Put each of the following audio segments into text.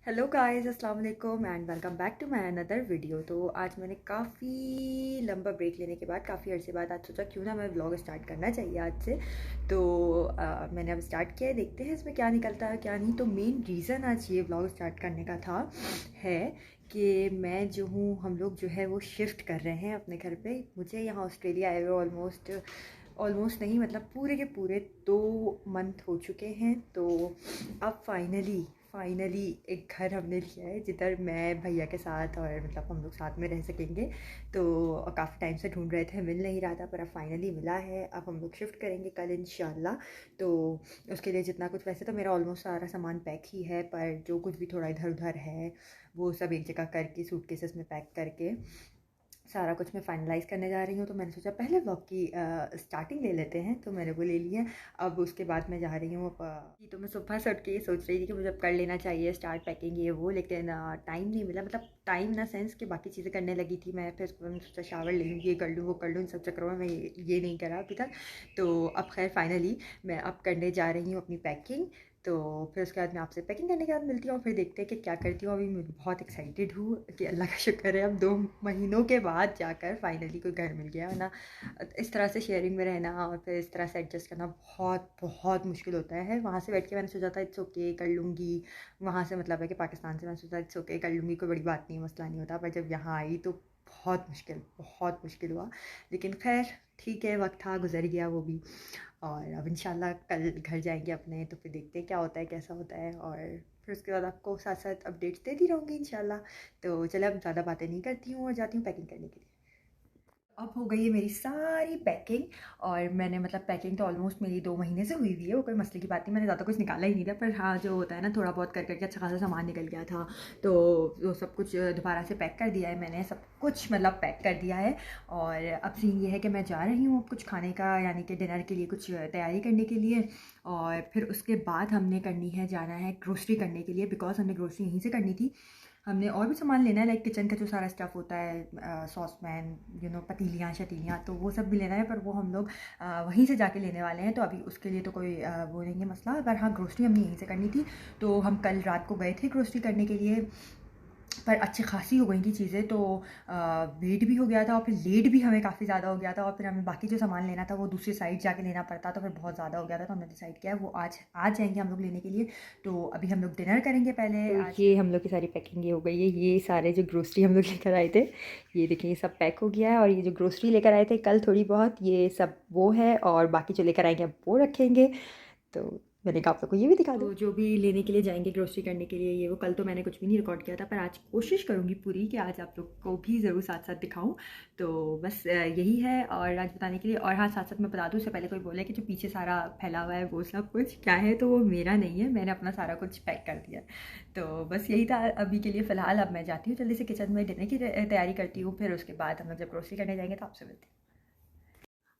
Hello guys, अस्सलाम वालेकुम and welcome back to my another video. तो आज मैंने काफ़ी लंबा ब्रेक लेने के बाद काफ़ी अरसे बाद आज सोचा क्यों ना मैं व्लॉग स्टार्ट करना चाहिए आज से। तो मैंने अब स्टार्ट किया है, देखते हैं इसमें क्या निकलता है क्या नहीं। तो मेन रीज़न आज ये व्लॉग स्टार्ट करने का था है कि मैं जो हूँ हम लोग जो है वो शिफ्ट कर रहे हैं अपने घर पे। मुझे यहाँ ऑस्ट्रेलिया आए हुए ऑलमोस्ट नहीं, मतलब पूरे के पूरे 2 मंथ हो चुके हैं। तो अब फाइनली एक घर हमने लिया है जिधर मैं भैया के साथ और मतलब हम लोग साथ में रह सकेंगे। तो काफ़ी टाइम से ढूंढ रहे थे, मिल नहीं रहा था, पर अब फाइनली मिला है। अब हम लोग शिफ्ट करेंगे कल इंशाल्लाह। तो उसके लिए जितना कुछ, वैसे तो मेरा ऑलमोस्ट सारा सामान पैक ही है, पर जो कुछ भी थोड़ा इधर उधर है वो सब एक जगह करके सूटकेसेस में पैक करके सारा कुछ मैं फाइनलाइज़ करने जा रही हूँ। तो मैंने सोचा पहले व्लॉग की स्टार्टिंग ले लेते हैं, तो मैंने वो ले ली है। अब उसके बाद मैं जा रही हूँ तो मैं सुबह से उठ के ये सोच रही थी कि मुझे अब कर लेना चाहिए स्टार्ट पैकिंग ये वो, लेकिन टाइम नहीं मिला। मतलब टाइम ना सेंस कि बाकी चीज़ें करने लगी थी मैं, फिर उसके बाद मैंने सोचा शावर ले लूँ, ये कर लूँ वो कर लूँ, इन सब चक्करों में मैं ये नहीं करा अभी तक। तो अब खैर फाइनली मैं अब करने जा रही हूँ अपनी पैकिंग। तो फिर उसके बाद मैं आपसे पैकिंग करने के बाद मिलती हूँ, फिर देखते हैं कि क्या करती हूँ। अभी मैं बहुत एक्साइटेड हूँ कि अल्लाह का शुक्र है अब 2 महीनों के बाद जाकर फाइनली कोई घर मिल गया। वरना इस तरह से शेयरिंग में रहना और फिर इस तरह से एडजस्ट करना बहुत बहुत मुश्किल होता है। वहाँ से बैठ के मैंने सोचा था इट्स ओके कर लूँगी, वहाँ से मतलब है कि पाकिस्तान से मैंने सोचा इट्स ओके कर लूँगी, कोई बड़ी बात नहीं, मसला नहीं होता। पर जब यहाँ आई तो बहुत मुश्किल हुआ। लेकिन खैर ठीक है, वक्त था, गुजर गया वो भी। और अब इंशाल्लाह कल घर जाएंगे अपने, तो फिर देखते हैं क्या होता है कैसा होता है। और फिर उसके बाद आपको साथ साथ अपडेट्स देती रहूँगी इंशाल्लाह। तो चलो अब ज़्यादा बातें नहीं करती हूँ और जाती हूँ पैकिंग करने के लिए। अब हो गई है मेरी सारी पैकिंग, और मैंने मतलब पैकिंग तो ऑलमोस्ट मेरी 2 महीने से हुई हुई है, वो कोई मसले की बात नहीं, मैंने ज़्यादा कुछ निकाला ही नहीं था। पर हाँ, जो होता है ना थोड़ा बहुत कर करके अच्छा खासा सामान निकल गया था, तो वो सब कुछ दोबारा से पैक कर दिया है मैंने, सब कुछ मतलब पैक कर दिया है। और अब सीन ये है कि मैं जा रही हूँ अब कुछ खाने का, यानी कि डिनर के लिए कुछ तैयारी करने के लिए। और फिर उसके बाद हमने करनी है, जाना है ग्रोसरी करने के लिए, बिकॉज हमने ग्रोसरी यहीं से करनी थी। हमने और भी सामान लेना है, लाइक किचन का जो सारा स्टफ़ होता है, सॉसपैन, पतीलियाँ शतीलियाँ, तो वो सब भी लेना है। पर वो हम लोग वहीं से जाके लेने वाले हैं, तो अभी उसके लिए तो कोई वो नहीं है मसला। पर हाँ, ग्रोसरी हमने यहीं से करनी थी। तो हम कल रात को गए थे ग्रोसरी करने के लिए, पर अच्छी खासी हो गई थी चीज़ें। तो वेट भी हो गया था और फिर लेट भी हमें काफ़ी ज़्यादा हो गया था, और फिर हमें बाकी जो सामान लेना था वो दूसरी साइड जाके लेना पड़ता, तो फिर बहुत ज़्यादा हो गया था। तो हमने डिसाइड किया वो आज जाएंगे हम लोग लेने के लिए। तो अभी हम लोग डिनर करेंगे पहले। तो आज ये हम लोग की सारी पैकिंग ये हो गई है। ये सारे जो ग्रोसरी हम लोग लेकर आए थे, ये देखिए ये सब पैक हो गया है। और ये जो ग्रोसरी लेकर आए थे कल थोड़ी बहुत, ये सब वो है, और बाकी जो लेकर आएंगे अब वो रखेंगे। तो मैंने कहा आप लोग को ये भी दिखा दो, जो भी लेने के लिए जाएंगे ग्रोसरी करने के लिए ये वो। कल तो मैंने कुछ भी नहीं रिकॉर्ड किया था, पर आज कोशिश करूँगी पूरी कि आज आप लोग को भी ज़रूर साथ साथ दिखाऊं। तो बस यही है और आज बताने के लिए। और हाँ, साथ साथ मैं बता दूँ, उससे पहले कोई बोले कि जो पीछे सारा फैला हुआ है वो सब कुछ क्या है, तो वो मेरा नहीं है, मैंने अपना सारा कुछ पैक कर दिया। तो बस यही था अभी के लिए फ़िलहाल। अब मैं जाती हूँ जल्दी से किचन में, डिनर की तैयारी करती हूँ, फिर उसके बाद हम लोग जब ग्रोसरी करने जाएंगे तो आपसे मिलते हैं।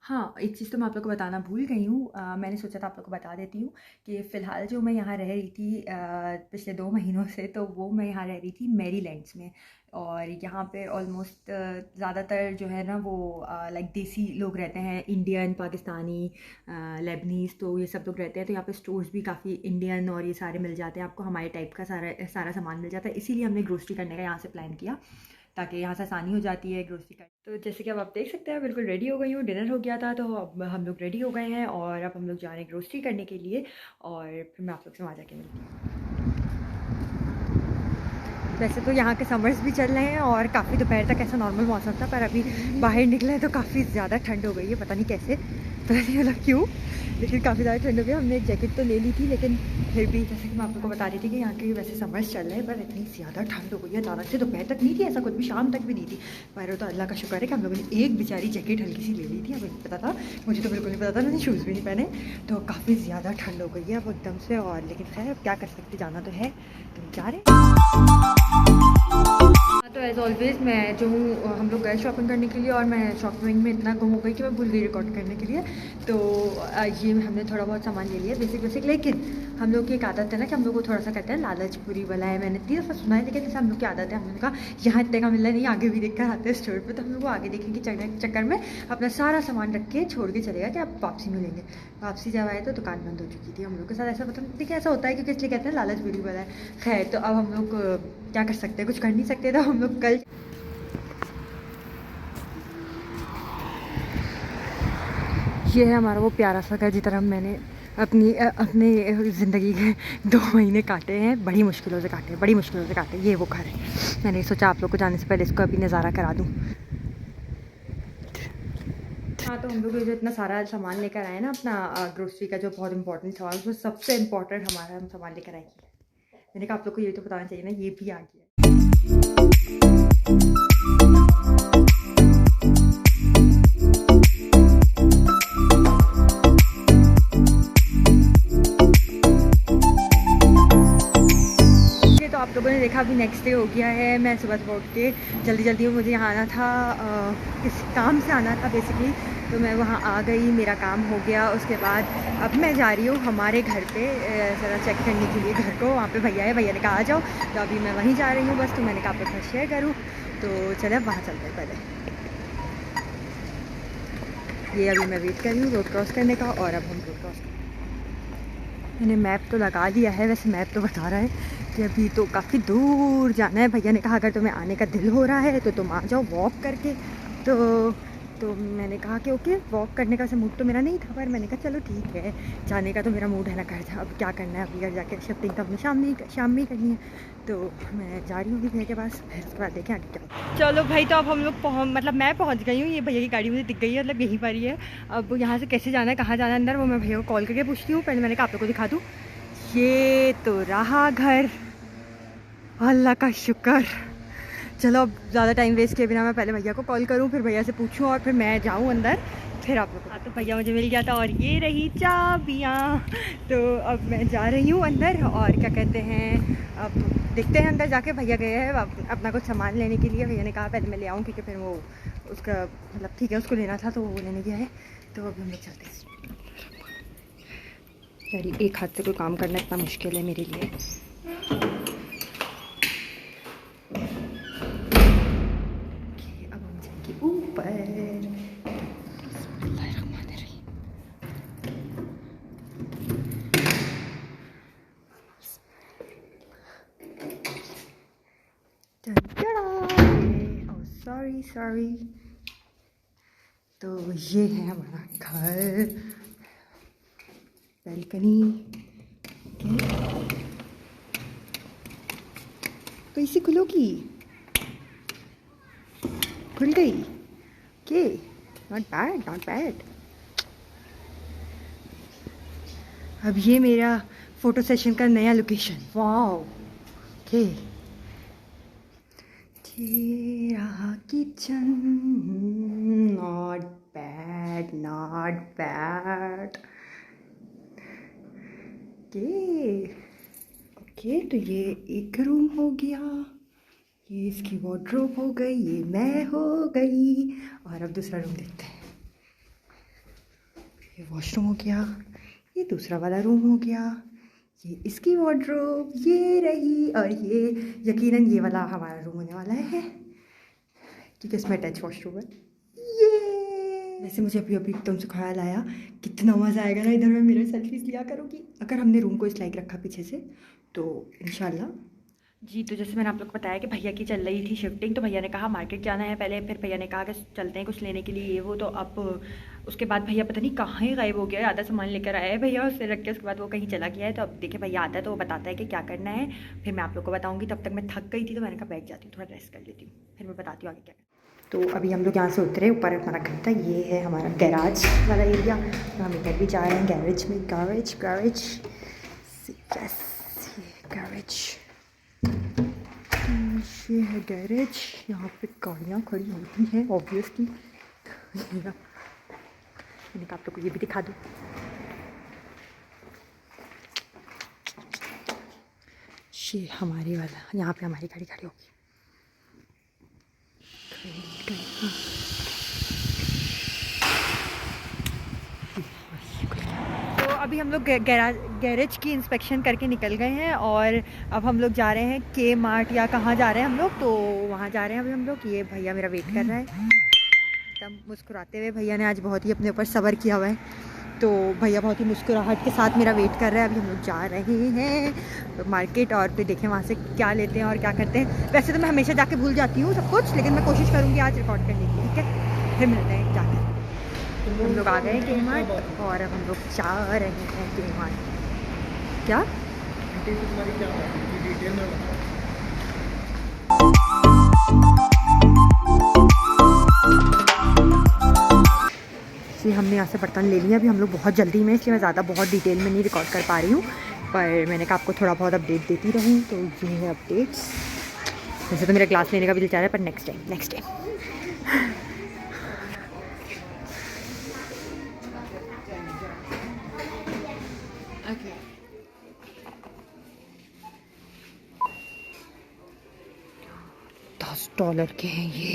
हाँ, एक चीज़ तो मैं आप लोग को बताना भूल गई हूँ, मैंने सोचा था आप लोग को बता देती हूँ कि फ़िलहाल जो मैं यहाँ रह रही थी पिछले 2 महीनों से, तो वो मैं यहाँ रह रही थी मैरीलैंड्स में। और यहाँ पे ऑलमोस्ट ज़्यादातर जो है ना वो लाइक देसी लोग रहते हैं, इंडियन, पाकिस्तानी, लेबनीज़, तो ये सब लोग रहते हैं। तो यहाँ पे स्टोर्स भी काफ़ी इंडियन और ये सारे मिल जाते हैं आपको, हमारे टाइप का सारा सारा सामान मिल जाता है। इसीलिए हमने ग्रोसरी करने का यहाँ से प्लान किया, ताकि यहाँ से आसानी हो जाती है ग्रोसरी का। तो जैसे कि अब आप देख सकते हैं बिल्कुल रेडी हो गई हूँ, डिनर हो गया था, तो अब हम लोग रेडी हो गए हैं और अब हम लोग जा रहे हैं ग्रोसरी करने के लिए। और फिर मैं आप लोग से वहाँ जाके मिलती हूँ। वैसे तो यहाँ के समर्स भी चल रहे हैं और काफ़ी दोपहर तक ऐसा नॉर्मल मौसम था, पर अभी बाहर निकले तो काफ़ी ज़्यादा ठंड हो गई है, पता नहीं कैसे, पता नहीं मतलब क्यों, लेकिन काफ़ी ज़्यादा ठंड हो गई। हमने एक जैकेट तो ले ली थी, लेकिन फिर भी जैसे कि मैं आप लोगों को बता रही थी कि यहाँ के वैसे समर्स चल रहे हैं, पर इतनी ज़्यादा ठंड हो गई है, ज़्यादा से दोपहर तक नहीं थी, ऐसा कुछ भी शाम तक भी नहीं थी। पर तो अल्लाह का शुक्र है कि हम लोगों ने एक बेचारी जैकेट हल्की सी ले ली थी, हमें नहीं पता था, मुझे तो बिल्कुल नहीं पता था, मैंने शूज़ भी नहीं पहने। तो काफ़ी ज़्यादा ठंड हो गई है अब एकदम से। और लेकिन खैर अब क्या कर सकते, जाना तो है, तो जा रहे हैं। तो एज़ ऑलवेज़ मैं जो हूँ, हम लोग गए शॉपिंग करने के लिए, और मैं शॉपिंग में इतना गुम हो गई कि मैं भूल गई रिकॉर्ड करने के लिए। तो ये हमने थोड़ा बहुत सामान ले लिया बेसिक, लेकिन हम लोग की एक आदत है ना कि हम लोग को थोड़ा सा कहते हैं लालच बुरी बला है। मैंने 3 दफ़ा सुना है, लेकिन जैसे हम लोग की आदत है, हमने कहा यहाँ इतने का मिल रहा है, नहीं आगे भी देख कर आते हैं स्टोर पर, तो हम लोग को आगे देखने के चक्कर में अपना सारा सामान रख के छोड़ के चलेगा कि आप वापसी मिलेंगे। वापसी जब आए तो दुकान बंद हो चुकी थी। हम लोग के साथ ऐसा मतलब देखिए ऐसा होता है, क्योंकि इसलिए कहते हैं लालच बुरी बला है। खैर, तो अब हम लोग क्या कर सकते हैं, कुछ कर नहीं सकते, तो हम लोग कल ये है हमारा वो प्यारा सा घर जिस तरह मैंने अपने ज़िंदगी के 2 महीने काटे हैं, बड़ी मुश्किलों से काटे, बड़ी मुश्किलों से काटे। ये वो घर है। मैंने सोचा आप लोग को जाने से पहले इसको अभी नज़ारा करा दूँ। हाँ, तो हम लोग जो इतना सारा सामान लेकर आए ना अपना ग्रोसरी का, जो बहुत इंपॉर्टेंट सामान, उसमें सबसे इम्पॉर्टेंट हमारा हम सामान लेकर आए। मैंने कहा आप लोग को ये तो बताना चाहिए ना, ये भी आ गया। आप लोगों ने देखा अभी नेक्स्ट डे हो गया है। मैं सुबह उठ के जल्दी मुझे यहाँ आना था, किस काम से आना था बेसिकली, तो मैं वहाँ आ गई, मेरा काम हो गया। उसके बाद अब मैं जा रही हूँ हमारे घर पे ज़रा चेक करने के लिए घर को। वहाँ पे भैया है, भैया ने कहा आ जाओ, तो अभी मैं वहीं जा रही हूँ बस। तो मैंने कहा आप लोग साथ शेयर करूँ, तो चले अब वहाँ चलते हैं पहले। ये अभी मैं वेट कर रही हूँ रोड क्रॉस करने का, और अब हम रोड क्रॉस करें। मैंने मैप तो लगा लिया है, वैसे मैप तो बता रहा है कि अभी तो काफ़ी दूर जाना है। भैया ने कहा अगर तुम्हें आने का दिल हो रहा है तो तुम आ जाओ वॉक करके। तो मैंने कहा कि ओके, वॉक करने का से मूड तो मेरा नहीं था, पर मैंने कहा चलो ठीक है, जाने का तो मेरा मूड है ना, कर जा। अब क्या करना है, अभी घर जाके शिफ्टिंग तो अपनी शाम में ही करनी है। तो मैं जा रही हूँ भैया के पास, फिर उसके बाद देखें आगे क्या। चलो भाई, तो अब हम लोग मतलब मैं पहुँच गई हूँ। ये भैया की गाड़ी मुझे दिख गई है, मतलब यहीं पर ही है। अब यहाँ से कैसे जाना है, कहाँ जाना है अंदर, वो मैं भैया को कॉल करके पूछती हूँ। पहले मैंने कहा आप लोग को दिखा दूँ। ये तो रहा घर, अल्लाह का शुक्र। चलो अब ज़्यादा टाइम वेस्ट किए बिना मैं पहले भैया को कॉल करूं, फिर भैया से पूछूं, और फिर मैं जाऊं अंदर, फिर आप लोग। तो भैया मुझे मिल गया था, और ये रही चाबियाँ। तो अब मैं जा रही हूं अंदर, और क्या कहते हैं, अब देखते हैं अंदर जाके। भैया गए हैं अपना कुछ सामान लेने के लिए। भैया ने कहा पहले मैं ले आऊँ, क्योंकि फिर वो उसका मतलब ठीक है, उसको लेना था तो वो लेने गया है। तो अब हम लोग चलते हैं। यार एक हाथ से कोई काम करना इतना मुश्किल है मेरे लिए। अब हम जाएंगे ऊपर। सॉरी। तो ये है हमारा घर, बैल्कनी। तो इसे खुलोगी, खुल गई। के नॉट बैड। अब ये मेरा फोटो सेशन का नया लोकेशन। Wow, okay. तेरा किचन, नॉट बैड। ओके, तो ये एक रूम हो गया, ये इसकी वार्डरोब हो गई, ये मैं हो गई। और अब दूसरा रूम देखते हैं। ये वॉशरूम हो गया, ये दूसरा वाला रूम हो गया, ये इसकी वार्डरोब ये रही, और ये यकीनन ये वाला हमारा रूम होने वाला है, क्योंकि इसमें अटैच वॉशरूम है। ये वैसे मुझे अभी एकदम से ख्याल आया, कितना मज़ा आएगा ना इधर में मेरे सेल्फीज लिया करूँगी अगर हमने रूम को इस लाइक रखा पीछे से, तो इंशाल्लाह। जी, तो जैसे मैंने आप लोग को बताया कि भैया की चल रही थी शिफ्टिंग, तो भैया ने कहा मार्केट जाना है पहले, फिर भैया ने कहा कि चलते हैं कुछ लेने के लिए ये वो। तो अब उसके बाद भैया पता नहीं कहाँ ही गायब हो गया है। आधा सामान लेकर आया है भैया, उससे रख के उसके बाद वो कहीं चला गया है। तो अब देखिए भैया आता है तो वो बताता है कि क्या करना है, फिर मैं आप लोग को बताऊँगी। तब तक मैं थक गई थी, तो मैंने कहा बैठ जाती हूँ, थोड़ा रेस्ट कर लेती हूँ, फिर मैं बताती हूँ आगे क्या। तो अभी हम लोग यहाँ से उतरे, ऊपर हमारा घर था। ये है हमारा गैराज वाला एरिया, तो हम इधर भी जा रहे हैं गैरेज में। गैरेज ये है गैरेज। यहाँ पे गाड़ियाँ खड़ी होती हैं ऑब्वियसली। मैंने कहा आप लोग को ये भी दिखा दूँ। ये हमारी वाला, यहाँ पे हमारी गाड़ी खड़ी होगी। तो अभी हम लोग गैरेज की इंस्पेक्शन करके निकल गए हैं और अब हम लोग जा रहे हैं के मार्ट या कहाँ जा रहे हैं हम लोग, तो वहाँ जा रहे हैं अभी हम लोग। ये भैया मेरा वेट कर रहा है एकदम मुस्कुराते हुए। भैया ने आज बहुत ही अपने ऊपर सब्र किया हुआ है, तो भैया बहुत ही मुस्कुराहट के साथ मेरा वेट कर रहा है। अभी हम लोग जा रहे हैं मार्केट और फिर देखें वहाँ से क्या लेते हैं और क्या करते हैं। वैसे तो मैं हमेशा जाके भूल जाती हूँ सब कुछ, लेकिन मैं कोशिश करूँगी आज रिकॉर्ड करने की, ठीक है। फिर मिलते हैं जाकर। हम लोग आ गए के मार्ट और अब हम लोग जा रहे हैं के मार्ट। क्या जी, हमने यहाँ से बर्तन ले लिया। अभी हम लोग बहुत जल्दी में, इसलिए मैं ज़्यादा बहुत डिटेल में नहीं रिकॉर्ड कर पा रही हूँ, पर मैंने कहा आपको थोड़ा बहुत अपडेट देती रहूँ। तो ये है अपडेट्स। वैसे तो मेरा ग्लास लेने का भी दिल चाह रहा है, पर नेक्स्ट टाइम। $10 के हैं ये।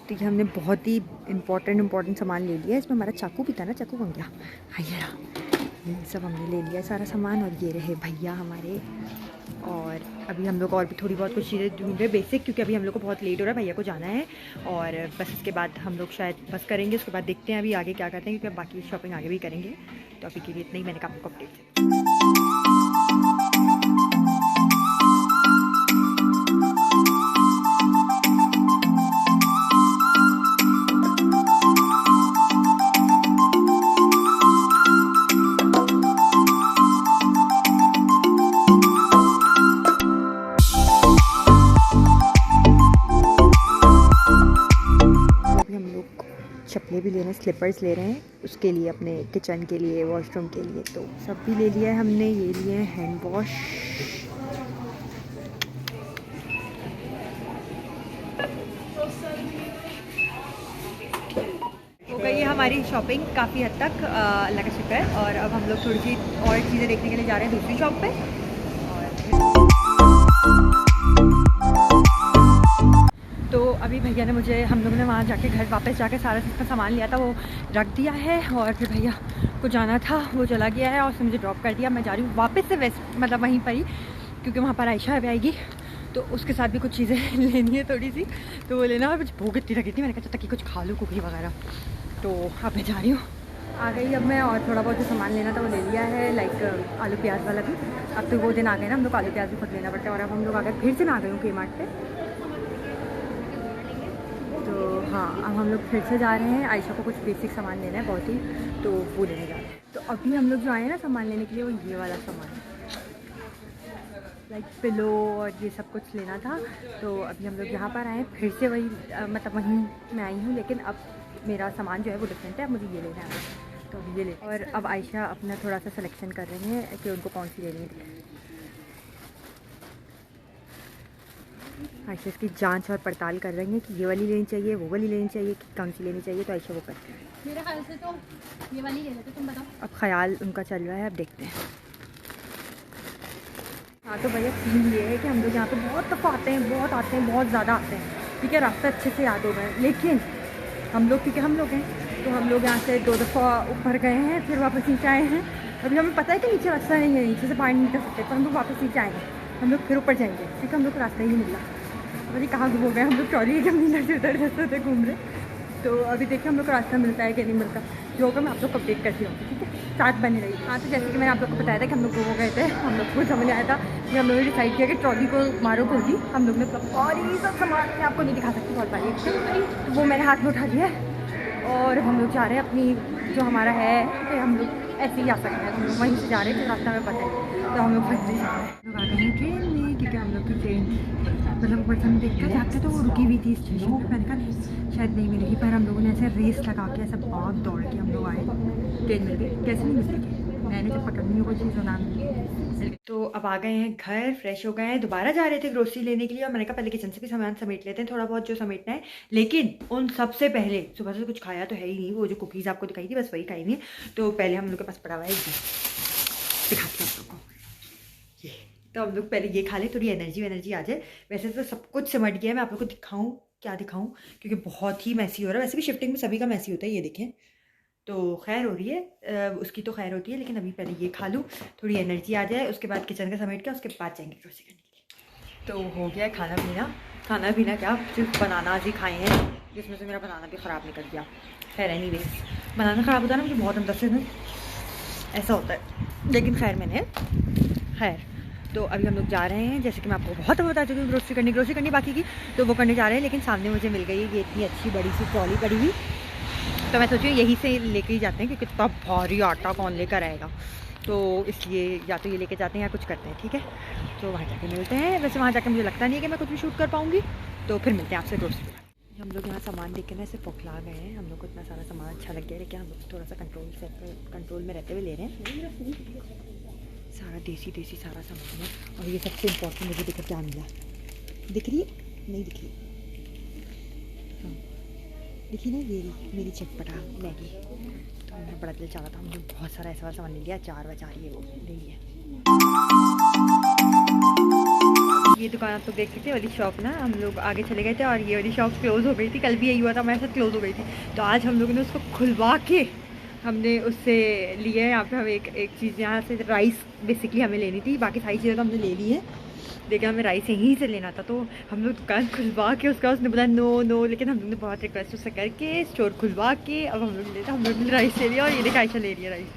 तो ये हमने बहुत ही इम्पोर्टेंट सामान ले लिया है। इसमें हमारा चाकू भी था ना, चाकू बन गया। हाँ ये सब हमने ले लिया सारा सामान। और ये रहे भैया हमारे। और अभी हम लोग और भी थोड़ी बहुत कुछ चीज़ें ढूंढ रहे बेसिक, क्योंकि अभी हम लोग को बहुत लेट हो रहा है, भैया को जाना है। और बस इसके बाद हम लोग शायद बस करेंगे, उसके बाद देखते हैं अभी आगे क्या करते हैं, क्योंकि बाकी शॉपिंग आगे भी करेंगे। तो अभी के लिए इतना ही, मैंने कहा आपको अपडेट। चप्पलें भी ले रहे हैं, स्लीपर्स ले रहे हैं उसके लिए, अपने किचन के लिए, वॉशरूम के लिए। तो सब भी ले लिया है हमने। ये लिए हैं हैंड वॉश। हो गई है हमारी शॉपिंग काफ़ी हद तक, अल्लाह का शुक्र है। और अब हम लोग थोड़ी सी और चीज़ें देखने के लिए जा रहे हैं दूसरी शॉप पे। तो अभी भैया ने मुझे, हम लोगों ने वहाँ जाके घर वापस जाके सारा जिसका सामान लिया था वो रख दिया है। और फिर भैया को जाना था, वो चला गया है और उसने मुझे ड्रॉप कर दिया। मैं जा रही हूँ वापस से वेस्ट, मतलब वहीं पर ही, क्योंकि वहाँ पर आयशा भी आएगी, तो उसके साथ भी कुछ चीज़ें लेनी है थोड़ी सी, तो वो लेना। और भूख इतनी लगी थी, मैंने कहा ताकि कुछ खा लूँ, कुकी वगैरह। तो अब मैं जा रही हूँ, आ गई अब मैं। और थोड़ा बहुत जो सामान लेना था वो ले लिया है, लाइक आलू प्याज वाला भी। अब तो वो दिन आ गए ना, हम लोग आलू प्याज भी खुद लेना पड़ता है। और अब हम लोग आ गए, फिर से मैं आ गई हूँ के मार्ट पे। तो हाँ, अब हम लोग फिर से जा रहे हैं। आयशा को कुछ बेसिक सामान लेना है बहुत ही, तो वो लेने जा रहे हैं। तो अभी हम लोग जो आए हैं ना सामान लेने के लिए, वो ये वाला सामान, लाइक पिलो और ये सब कुछ लेना था। तो अभी हम लोग यहाँ पर आए हैं, फिर से वही मतलब वहीं मैं आई हूँ, लेकिन अब मेरा सामान जो है वो डिफरेंट है। अब मुझे ये लेना है, तो अभी ये ले। और अब आयशा अपना थोड़ा सा सिलेक्शन कर रही है कि उनको कौन सी लेनी है। आयशा इसकी जांच और पड़ताल कर रही है कि ये वाली लेनी चाहिए, वो वाली लेनी चाहिए, कि कौन सी लेनी चाहिए। तो आयशा वो करती है। मेरे ख्याल से तो ये वाली ले लेते, तुम बताओ। अब ख्याल उनका चल रहा है, अब देखते हैं। हाँ, तो भैया सीन ये है कि हम लोग यहाँ पे बहुत दफ़ा आते हैं, बहुत ज़्यादा आते हैं, ठीक है। रास्ता अच्छे से याद हो गए, लेकिन हम लोग, क्योंकि हम लोग हैं, तो हम लोग यहाँ से 2 दफ़ा ऊपर गए हैं, फिर वापस नीचे आए हैं। अभी हमें पता है कि नीचे रास्ता नहीं है, नीचे से पानी नहीं कर सकते, तो हम लोग वापस नीचे आएंगे, हम लोग फिर ऊपर जाएंगे, ठीक है। हम लोग को रास्ता ही नहीं मिल रहा, अभी कहाँ घूम गए हम लोग, ट्रॉली एकदम इधर से उधर जैसे होते घूम रहे। तो अभी देखिए हम लोग को रास्ता मिलता है कि नहीं मिलता, जो होगा मैं आप लोग को अपडेट करती हूँ, ठीक है। साथ बने रही। हाँ, तो जैसे कि मैंने आप लोग को बताया था कि हम लोग वो गए थे, हम लोग को समझ आया था कि हम लोगों ने डिसाइड किया कि ट्रॉली को मारो गोली। हम लोग ने और ये सब सामान मैं आपको नहीं दिखा सकती बहुत बारी, तो वो मैंने हाथ में उठा लिया है। और हम लोग जा रहे हैं अपनी, जो हमारा है कि हम लोग ऐसे ही आ सकते हैं, हम लोग वहीं से जा रहे हैं, तो रास्ता में पता है। तो हम लोग फिर से जा रहे हैं, लोग आ गए हैं ट्रेन में, क्योंकि हम लोग की ट्रेन मतलब पर्सन देखते जाते तो वो रुकी हुई थी स्टेशन पर। मैंने कहा शायद नहीं मिलेगी, पर हम लोगों ने ऐसे रेस लगा के ऐसे बहुत दौड़ के हम लोग आए, ट्रेन मिल गई। कैसे नहीं मिलती, मैंने जब पकड़नी हो कोई चीज़ होना। तो अब आ गए हैं घर, फ्रेश हो गए हैं, दोबारा जा रहे थे ग्रोसरी लेने के लिए। और मैंने कहा पहले किचन से भी सामान समेट लेते हैं, थोड़ा बहुत जो समेटना है। लेकिन उन सबसे पहले, सुबह से कुछ खाया तो है ही नहीं, वो जो कुकीज़ आपको दिखाई थी बस वही खाई नहीं। तो पहले हम लोग के पास पड़ा हुआ है दिखाती हूँ आप लोग को, ये। तो हम लोग पहले ये खा लें, थोड़ी एनर्जी आ जाए। वैसे तो सब कुछ सिमट गया है, मैं आप लोग को दिखाऊं, क्या दिखाऊं, क्योंकि बहुत ही मैसी हो रहा है। वैसे भी शिफ्टिंग में सभी का मैसी होता है, ये देखें तो खैर हो रही है, उसकी तो खैर होती है, लेकिन अभी पहले ये खा लूँ, थोड़ी एनर्जी आ जाए, उसके बाद किचन का समेट के उसके बाद जाएंगे ग्रोसरी करने के लिए। तो हो गया खाना पीना। खाना पीना क्या, सिर्फ बनाना ही खाए हैं, जिसमें से मेरा बनाना भी ख़राब निकल गया। खैर एनीवेज, बनाना ख़राब होता है ना मुझे बहुत अंदर से ना ऐसा होता है, लेकिन खैर मैंने खैर। तो अभी हम लोग जा रहे हैं, जैसे कि मैं आपको बहुत बता चुकी हूँ, ग्रोसरी करनी बाकी की, तो वो करने जा रहे हैं। लेकिन सामने मुझे मिल गई ये इतनी अच्छी बड़ी सी ट्रॉली पड़ी हुई, तो मैं सोची यहीं से लेके ही जाते हैं, क्योंकि इतना भारी आटा कौन लेकर आएगा, तो इसलिए या तो ये लेके जाते हैं या कुछ करते हैं, ठीक है। तो वहाँ जाके मिलते हैं। वैसे वहाँ जाके मुझे लगता नहीं है कि मैं कुछ भी शूट कर पाऊँगी, तो फिर मिलते हैं आपसे ग्रोसरी। हम लोग यहाँ सामान देख के ना ऐसे पौखला गए हैं, हम लोग को इतना सारा सामान अच्छा लग गया, लेकिन हम लोग थोड़ा सा कंट्रोल में रहते हुए ले रहे हैं। सारा देसी सारा सामान है, और ये सबसे इम्पोर्टेंट मुझे देखो क्या मिला, दिख रही है नहीं दिख रही, हाँ देखिए ना, ये मेरी चटपटा मैगी। तो मेरा बड़ा दिल चाह रहा था, मुझे बहुत सारा ऐसा वाला सामान मिल गया, अचार वचार ये वो ले लिया। ये दुकान आप लोग देख सकते हैं, वाली शॉप ना हम लोग आगे चले गए थे, और ये वाली शॉप क्लोज़ हो गई थी, कल भी यही हुआ था हमारे साथ, क्लोज़ हो गई थी। तो आज हम लोगों ने उसको खुलवा के हमने उससे लिए। यहाँ पे हम एक चीज़, यहाँ से राइस बेसिकली हमें लेनी थी, बाकी सारी चीज़ें तो हमने ले ली है, लेकिन हमें राइस यहीं से लेना था। तो हम लोग दुकान खुलवा के, उसका उसने बोला नो, लेकिन हम लोग ने बहुत रिक्वेस्ट उससे करके स्टोर खुलवा के अब हम लोग ने राइस ले लिया, और ये देखा आयशा ले लिया राइस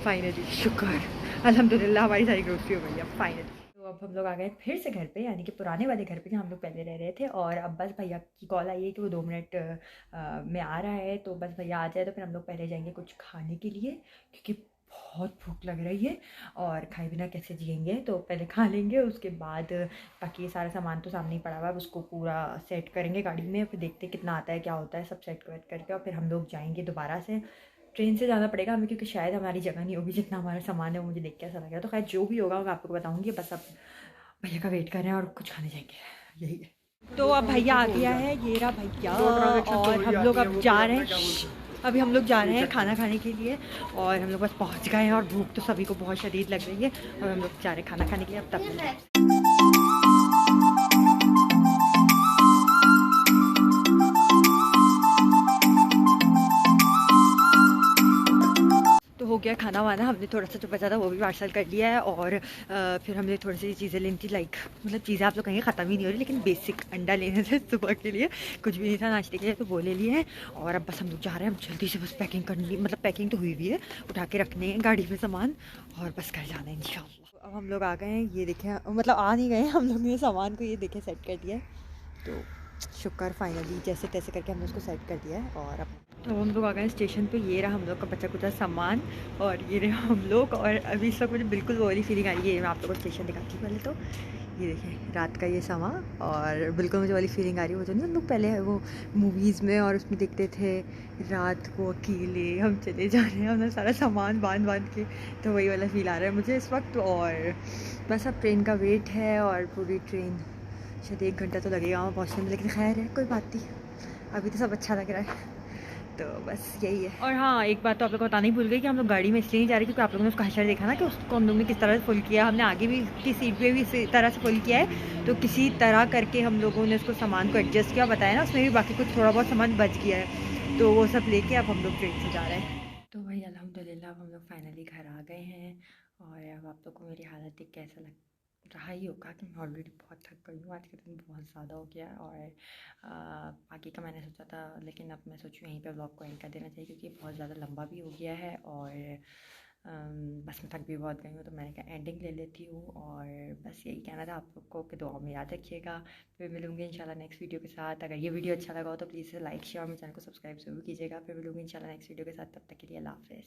फाइनली। शुक्र अल्हम्दुलिल्लाह, हमारी सारी ग्रोसरी हो गई है फाइनली। तो अब हम लोग आ गए फिर से घर पे, यानी कि पुराने वाले घर पे जहाँ हम लोग पहले रह रहे थे। और अब बस भैया की कॉल आई है कि वो 2 मिनट में आ रहा है, तो बस भैया आ जाए तो फिर हम लोग पहले जाएंगे कुछ खाने के लिए, क्योंकि बहुत भूख लग रही है और खाए बिना कैसे जिएंगे। तो पहले खा लेंगे, उसके बाद बाकी ये सारा सामान तो सामने ही पड़ा हुआ है, उसको पूरा सेट करेंगे गाड़ी में, फिर देखते कितना आता है क्या होता है, सब सेट करके और फिर हम लोग जाएंगे दोबारा से। ट्रेन से जाना पड़ेगा हमें, क्योंकि शायद हमारी जगह नहीं होगी जितना हमारा सामान है, वो मुझे देख के ऐसा लग रहा है। तो खैर जो भी होगा मैं आपको बताऊँगी, बस अब भैया का वेट कर रहे हैं और कुछ खाने जाएंगे, यही है। तो अब भैया आ गया है, ये रहा भैया, और हम लोग अब जा रहे हैं, अभी हम लोग जा रहे हैं खाना खाने के लिए, और हम लोग बस पहुंच गए हैं, और भूख तो सभी को बहुत शदीद लग रही है, और हम लोग जा रहे हैं खाना खाने के लिए। अब तक हो गया खाना वाना, हमने थोड़ा सा जो बचा था वो भी पार्सल कर लिया है, और फिर हमने थोड़ी सी चीज़ें लेनी थी, लाइक मतलब चीज़ें आप लोग कहीं ख़त्म ही नहीं हो रही, लेकिन बेसिक अंडा लेने थे सुबह के लिए, कुछ भी नहीं था नाश्ते के लिए, तो वो ले लिए हैं। और अब बस हम लोग जा रहे हैं, हम जल्दी से बस पैकिंग करनी, मतलब पैकिंग तो हुई भी है, उठा के रखने हैं गाड़ी में सामान, और बस घर जाना है इंशाल्लाह। अब हम लोग आ गए हैं, ये देखें, मतलब आ नहीं गए, हम लोग ने सामान को ये देखें सेट कर दिया है, तो शुक्र फाइनली जैसे तैसे करके हमने उसको सेट कर दिया है। और अब हम लोग आ गए स्टेशन पे, ये रहा हम लोग का बचा कुचा सामान, और ये रहा हम लोग, और अभी इस वक्त मुझे बिल्कुल वो वाली फीलिंग आ रही है। मैं आप लोगों को स्टेशन दिखाती हूँ पहले, तो ये देखें रात का ये समा, और बिल्कुल मुझे वाली फीलिंग आ रही है, वो जो नहीं हम लोग पहले वो मूवीज़ में और उसमें देखते थे, रात को अकेले हम चले जा रहे हैं अपना सारा सामान बांध के, तो वही वाला फील आ रहा है मुझे इस वक्त। और बस अब ट्रेन का वेट है, और पूरी ट्रेन शायद 1 घंटा तो लगेगा वहाँ पहुँचने में, लेकिन खैर है कोई बात नहीं, अभी तो सब अच्छा लग रहा है, तो बस यही है। और हाँ, एक बात तो आप लोग को बताना ही भूल गई कि हम लोग गाड़ी में इसलिए नहीं जा रहे क्योंकि आप लोगों ने उसका हशर देखा ना कि उसको हम लोग ने किस तरह से फुल किया, हमने आगे भी की सीट पे भी इसी तरह से फुल किया है, तो किसी तरह करके हम लोगों ने उसको सामान को एडजस्ट किया, बताया ना, उसमें भी बाकी कुछ थोड़ा बहुत सामान बच गया है, तो वो सब लेके अब हम लोग ट्रेन से जा रहे हैं। तो भाई अल्हम्दुलिल्लाह अब हम लोग फाइनली घर आ गए हैं, और अब आप लोग को मेरी हालत देख के ऐसा रहा ही होगा कि मैं ऑलरेडी बहुत थक गई हूँ, आज का दिन बहुत ज़्यादा हो गया। और आगे का मैंने सोचा था, लेकिन अब मैं सोचूँ यहीं पे व्लॉग को एंड कर देना चाहिए, क्योंकि बहुत ज़्यादा लंबा भी हो गया है, और बस मैं थक भी बहुत गई हूँ, तो मैंने कहा एंडिंग ले लेती हूँ। और बस यही कहना था आप लोग को कि दुआ में याद रखिएगा। फिर मिलूँगी इंशाल्लाह नेक्स्ट वीडियो के साथ। अगर ये वीडियो अच्छा लगा हो तो प्लीज़ लाइक शेयर और मेरे चैनल को सब्सक्राइब जरूर कीजिएगा। फिर मिलूँगी इंशाल्लाह नेक्स्ट वीडियो के साथ, तब तक के लिए अल्लाह हाफ़िज़।